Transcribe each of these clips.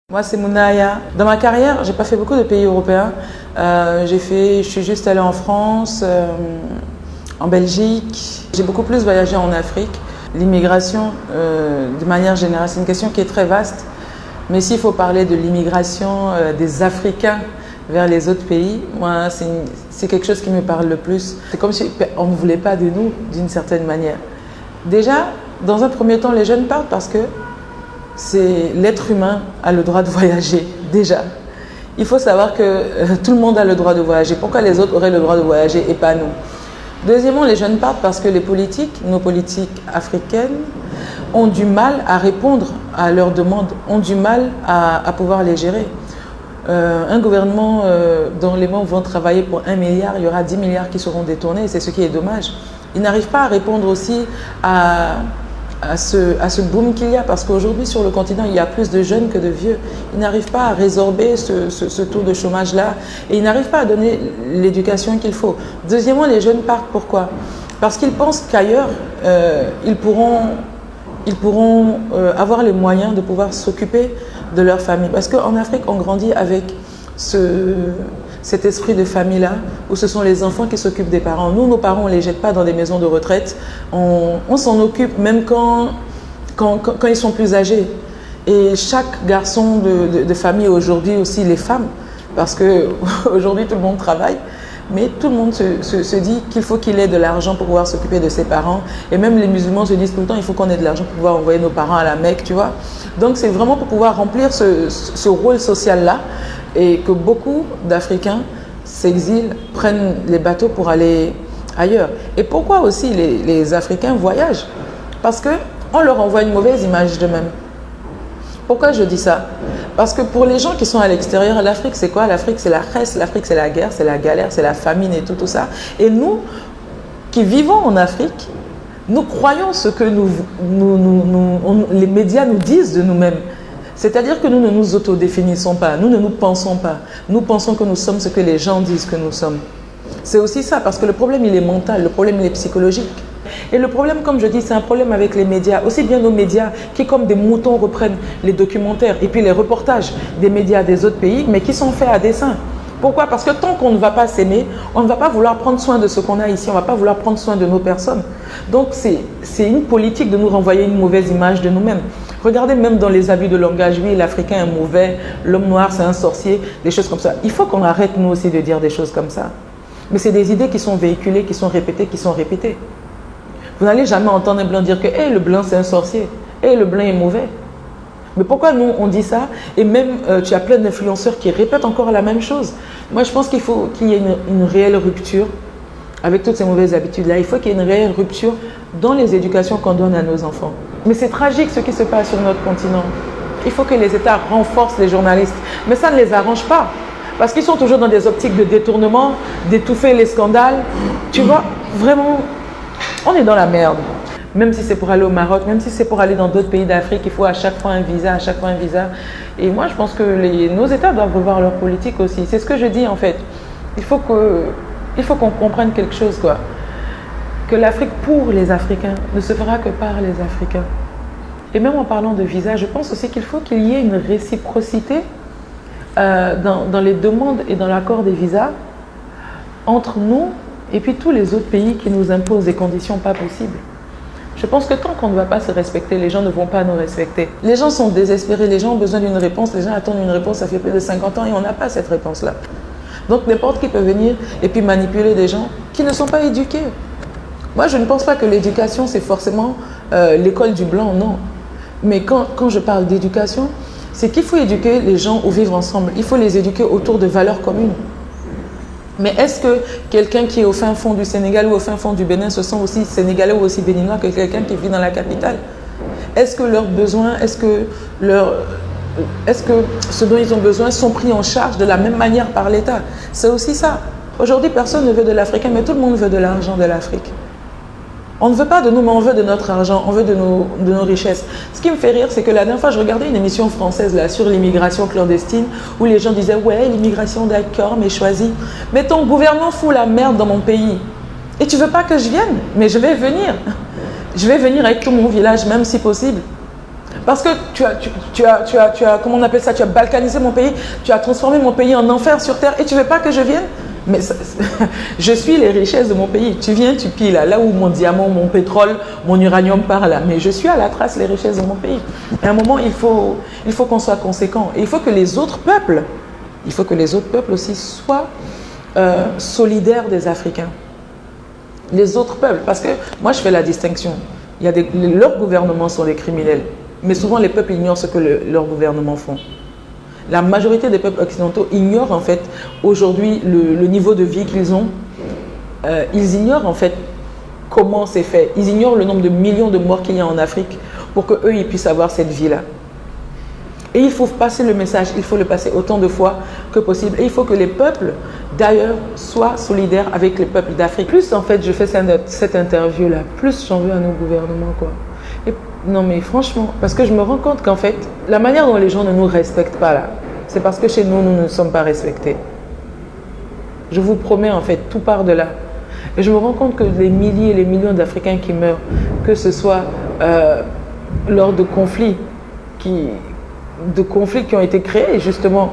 Moi, c'est Mounaya. Dans ma carrière, j'ai pas fait beaucoup de pays européens. Je suis juste allée en France, en Belgique. J'ai beaucoup plus voyagé en Afrique. L'immigration, de manière générale, c'est une question qui est très vaste. Mais s'il faut parler de l'immigration des Africains vers les autres pays, moi, c'est quelque chose qui me parle le plus. C'est comme si on ne voulait pas de nous, d'une certaine manière. Déjà, dans un premier temps, les jeunes partent parce que l'être humain a le droit de voyager, déjà. Il faut savoir que tout le monde a le droit de voyager. Pourquoi les autres auraient le droit de voyager et pas nous? Deuxièmement, les jeunes partent parce que nos politiques africaines, ont du mal à répondre à leurs demandes, ont du mal à pouvoir les gérer. Un gouvernement dont les membres vont travailler pour 1 milliard, il y aura 10 milliards qui seront détournés, c'est ce qui est dommage. Ils n'arrivent pas à répondre aussi à ce boom qu'il y a, parce qu'aujourd'hui sur le continent il y a plus de jeunes que de vieux. Ils n'arrivent pas à résorber ce taux de chômage là et ils n'arrivent pas à donner l'éducation qu'il faut. Deuxièmement, les jeunes partent pourquoi? Parce qu'ils pensent qu'ailleurs ils pourront avoir les moyens de pouvoir s'occuper de leur famille, parce qu'en Afrique on grandit avec cet esprit de famille-là, où ce sont les enfants qui s'occupent des parents. Nous, nos parents, on ne les jette pas dans des maisons de retraite. On s'en occupe même quand ils sont plus âgés. Et chaque garçon de famille aujourd'hui, aussi les femmes, parce qu'aujourd'hui tout le monde travaille, mais tout le monde se dit qu'il faut qu'il ait de l'argent pour pouvoir s'occuper de ses parents. Et même les musulmans se disent tout le temps, il faut qu'on ait de l'argent pour pouvoir envoyer nos parents à la Mecque, tu vois. Donc c'est vraiment pour pouvoir remplir ce rôle social-là, et que beaucoup d'Africains s'exilent, prennent les bateaux pour aller ailleurs. Et pourquoi aussi les Africains voyagent? Parce qu'on leur envoie une mauvaise image d'eux-mêmes. Pourquoi je dis ça? Parce que pour les gens qui sont à l'extérieur, l'Afrique c'est quoi? L'Afrique c'est la reste, l'Afrique c'est la guerre, c'est la galère, c'est la famine et tout ça. Et nous, qui vivons en Afrique, nous croyons ce que les médias nous disent de nous-mêmes. C'est-à-dire que nous ne nous autodéfinissons pas, nous ne nous pensons pas. Nous pensons que nous sommes ce que les gens disent que nous sommes. C'est aussi ça, parce que le problème il est mental, le problème il est psychologique. Et le problème, comme je dis, c'est un problème avec les médias. Aussi bien nos médias qui, comme des moutons, reprennent les documentaires et puis les reportages des médias des autres pays, mais qui sont faits à dessein. Pourquoi? Parce que tant qu'on ne va pas s'aimer, on ne va pas vouloir prendre soin de ce qu'on a ici, on ne va pas vouloir prendre soin de nos personnes. Donc c'est une politique de nous renvoyer une mauvaise image de nous-mêmes. Regardez même dans les abus de langage, oui, l'Africain est mauvais, l'homme noir c'est un sorcier, des choses comme ça. Il faut qu'on arrête nous aussi de dire des choses comme ça. Mais c'est des idées qui sont véhiculées, qui sont répétées. Vous n'allez jamais entendre un blanc dire que hey, le blanc c'est un sorcier, hey, le blanc est mauvais. Mais pourquoi nous on dit ça? Et même tu as plein d'influenceurs qui répètent encore la même chose. Moi je pense qu'il faut qu'il y ait une réelle rupture avec toutes ces mauvaises habitudes-là. Il faut qu'il y ait une réelle rupture dans les éducations qu'on donne à nos enfants. Mais c'est tragique ce qui se passe sur notre continent. Il faut que les États renforcent les journalistes. Mais ça ne les arrange pas. Parce qu'ils sont toujours dans des optiques de détournement, d'étouffer les scandales. Tu vois, vraiment, on est dans la merde. Même si c'est pour aller au Maroc, même si c'est pour aller dans d'autres pays d'Afrique, il faut à chaque fois un visa, Et moi, je pense que nos États doivent revoir leur politique aussi. C'est ce que je dis en fait. Il faut qu'on comprenne quelque chose, quoi. Que l'Afrique pour les Africains ne se fera que par les Africains. Et même en parlant de visa, je pense aussi qu'il faut qu'il y ait une réciprocité dans les demandes et dans l'accord des visas entre nous et puis tous les autres pays qui nous imposent des conditions pas possibles. Je pense que tant qu'on ne va pas se respecter, les gens ne vont pas nous respecter. Les gens sont désespérés, les gens ont besoin d'une réponse, les gens attendent une réponse, ça fait plus de 50 ans et on n'a pas cette réponse-là. Donc n'importe qui peut venir et puis manipuler des gens qui ne sont pas éduqués. Moi, je ne pense pas que l'éducation, c'est forcément l'école du blanc, non. Mais quand je parle d'éducation, c'est qu'il faut éduquer les gens au vivre ensemble. Il faut les éduquer autour de valeurs communes. Mais est-ce que quelqu'un qui est au fin fond du Sénégal ou au fin fond du Bénin se sent aussi sénégalais ou aussi béninois que quelqu'un qui vit dans la capitale? Est-ce que leurs besoins, est-ce que ce dont ils ont besoin sont pris en charge de la même manière par l'État? C'est aussi ça. Aujourd'hui, personne ne veut de l'Africain, mais tout le monde veut de l'argent de l'Afrique. On ne veut pas de nous, mais on veut de notre argent, on veut de nos richesses. Ce qui me fait rire, c'est que la dernière fois, je regardais une émission française là, sur l'immigration clandestine, où les gens disaient « Ouais, l'immigration, d'accord, mais choisie. Mais ton gouvernement fout la merde dans mon pays. Et tu veux pas que je vienne? Mais je vais venir. Je vais venir avec tout mon village, même si possible. Parce que comment on appelle ça, tu as balkanisé mon pays, tu as transformé mon pays en enfer sur terre et tu ne veux pas que je vienne? Mais je suis les richesses de mon pays. Tu viens, tu pilles là où mon diamant, mon pétrole, mon uranium part là. Mais je suis à la trace les richesses de mon pays. À un moment, il faut qu'on soit conséquent. Et il faut que les autres peuples aussi soient solidaires des Africains. Les autres peuples, parce que moi je fais la distinction. Leurs gouvernements sont des criminels. Mais souvent les peuples ignorent ce que leurs gouvernements font. La majorité des peuples occidentaux ignorent en fait aujourd'hui le niveau de vie qu'ils ont. Ils ignorent en fait comment c'est fait. Ils ignorent le nombre de millions de morts qu'il y a en Afrique pour qu'eux ils puissent avoir cette vie-là. Et il faut passer le message, il faut le passer autant de fois que possible. Et il faut que les peuples d'ailleurs soient solidaires avec les peuples d'Afrique. Plus en fait je fais cette interview-là, plus j'en veux à nos gouvernements quoi. Non mais franchement, parce que je me rends compte qu'en fait, la manière dont les gens ne nous respectent pas là, c'est parce que chez nous, nous ne sommes pas respectés. Je vous promets en fait, tout part de là. Et je me rends compte que les milliers et les millions d'Africains qui meurent, que ce soit lors de conflits qui ont été créés justement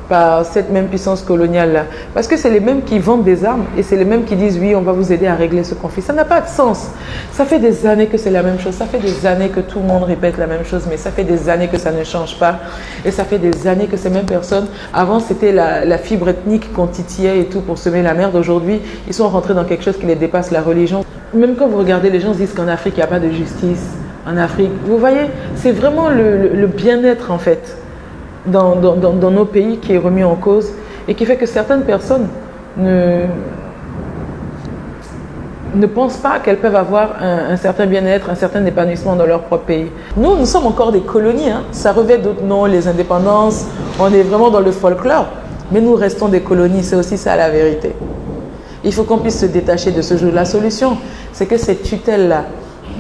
par cette même puissance coloniale-là. Parce que c'est les mêmes qui vendent des armes et c'est les mêmes qui disent oui, on va vous aider à régler ce conflit. Ça n'a pas de sens. Ça fait des années que c'est la même chose. Ça fait des années que tout le monde répète la même chose, mais ça fait des années que ça ne change pas. Et ça fait des années que ces mêmes personnes, avant c'était la fibre ethnique qu'on titillait et tout pour semer la merde. Aujourd'hui, ils sont rentrés dans quelque chose qui les dépasse, la religion. Même quand vous regardez, les gens disent qu'en Afrique, il n'y a pas de justice. En Afrique, vous voyez, c'est vraiment le bien-être en fait. Dans nos pays qui est remis en cause et qui fait que certaines personnes ne pensent pas qu'elles peuvent avoir un certain bien-être, un certain épanouissement dans leur propre pays. Nous sommes encore des colonies, hein. Ça revêt d'autres noms, les indépendances, on est vraiment dans le folklore, mais nous restons des colonies, c'est aussi ça la vérité. Il faut qu'on puisse se détacher de ce jeu. La solution, c'est que cette tutelle-là,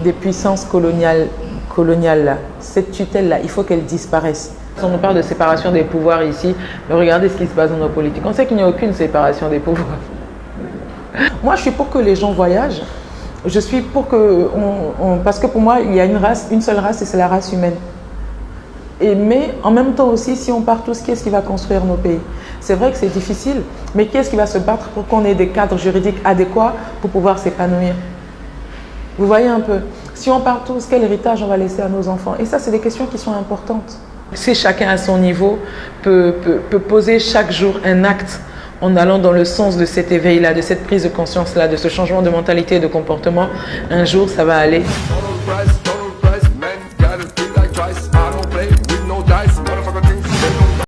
des puissances coloniales-là, cette tutelle-là, il faut qu'elle disparaisse. On nous parle de séparation des pouvoirs ici, mais regardez ce qui se passe dans nos politiques. On sait qu'il n'y a aucune séparation des pouvoirs. Moi, je suis pour que les gens voyagent. Je suis pour que... parce que pour moi, il y a une seule race et c'est la race humaine. Mais en même temps aussi, si on part tous, qui est-ce qui va construire nos pays? C'est vrai que c'est difficile, mais qui est-ce qui va se battre pour qu'on ait des cadres juridiques adéquats pour pouvoir s'épanouir? Vous voyez un peu? Si on part tous, quel héritage on va laisser à nos enfants? Et ça, c'est des questions qui sont importantes. Si chacun à son niveau peut poser chaque jour un acte en allant dans le sens de cet éveil-là, de cette prise de conscience-là, de ce changement de mentalité et de comportement, un jour ça va aller.